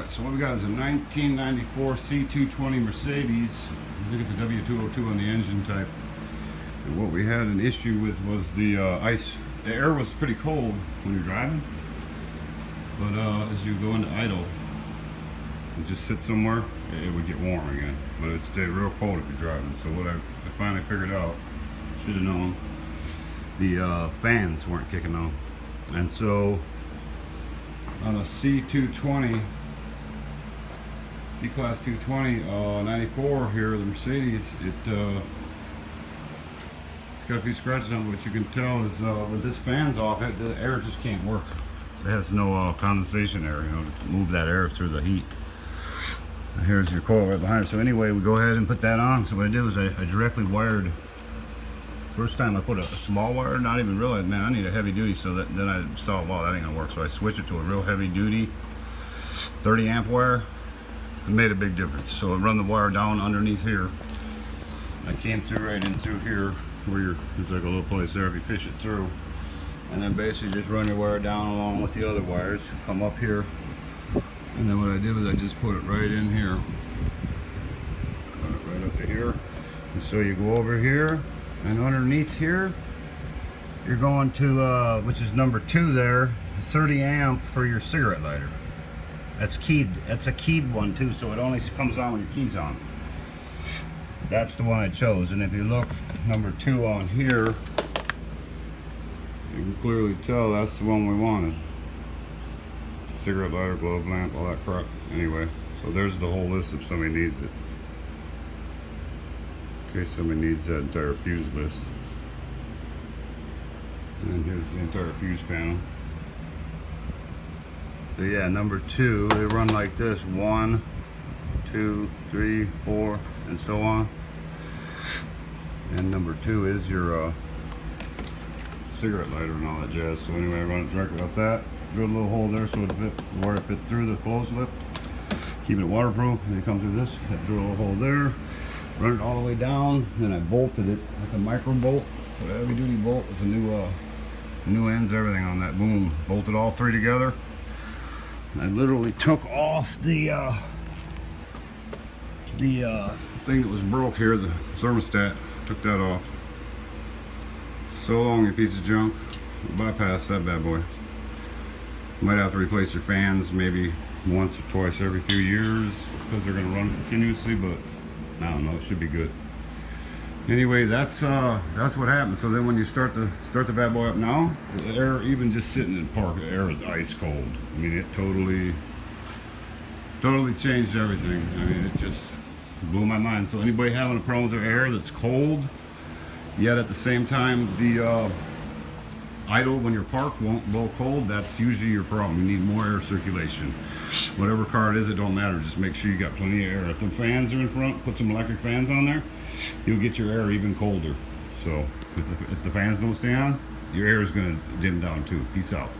got? So what we got is a 1994 C220 Mercedes. I think it's a W202 on the engine type. And what we had an issue with was the ice. The air was pretty cold when you're driving, but as you go into idle and just sit somewhere, it would get warm again. But it'd stay real cold if you're driving. So what I finally figured out, should have known, the fans weren't kicking on. And so on a C220, C-Class 220 94 here, the Mercedes, it's got a few scratches on it. What you can tell is with this fan's off, the air just can't work. It has no condensation air, you know, to move that air through the heat. And here's your coil right behind it. So anyway, we go ahead and put that on. So what I did was I directly wired. First time I put a small wire, not even realizing, man, I need a heavy duty. So then I saw, wow, that ain't gonna work. So I switched it to a real heavy duty 30 amp wire. It made a big difference. So I run the wire down underneath here. I came through right in through here where there's like a little place there if you fish it through. And then basically just run your wire down along with the other wires. Come up here. And then what I did was I just put it right in here. Put it right up to here. And so you go over here. And underneath here, you're going to, which is number 2 there, 30 amp for your cigarette lighter. That's keyed. That's a keyed one too, so it only comes on when your key's on. That's the one I chose. And if you look, number 2 on here, you can clearly tell that's the one we wanted. Cigarette lighter, glove lamp, all that crap. Anyway, so there's the whole list if somebody needs it. In case somebody needs that entire fuse list. And here's the entire fuse panel. So yeah, number 2, they run like this: 1, 2, 3, 4, and so on. And number 2 is your cigarette lighter and all that jazz. So anyway, I run it directly up that. Drill a little hole there so the water fit through the closed lip. Keep it waterproof. And you come through this, drill a little hole there. Run it all the way down, then I bolted it like a micro bolt, with a heavy duty bolt with the new ends, everything on that. Boom, bolted all 3 together. And I literally took off the thing that was broke here, the thermostat. Took that off. So long, you piece of junk. Bypass that bad boy. You might have to replace your fans maybe once or twice every few years because they're going to run continuously, but I don't know, it should be good. Anyway, that's what happens. So then when you start the bad boy up now, the air, even just sitting in park, the air is ice cold. I mean, it totally changed everything. I mean, it just blew my mind. So anybody having a problem with their air that's cold, yet at the same time the idle when you're parked won't blow cold, that's usually your problem. You need more air circulation. Whatever car it is, it don't matter. Just make sure you got plenty of air. If the fans are in front, put some electric fans on there. You'll get your air even colder. So if the fans don't stay on, your air is going to dim down too. Peace out.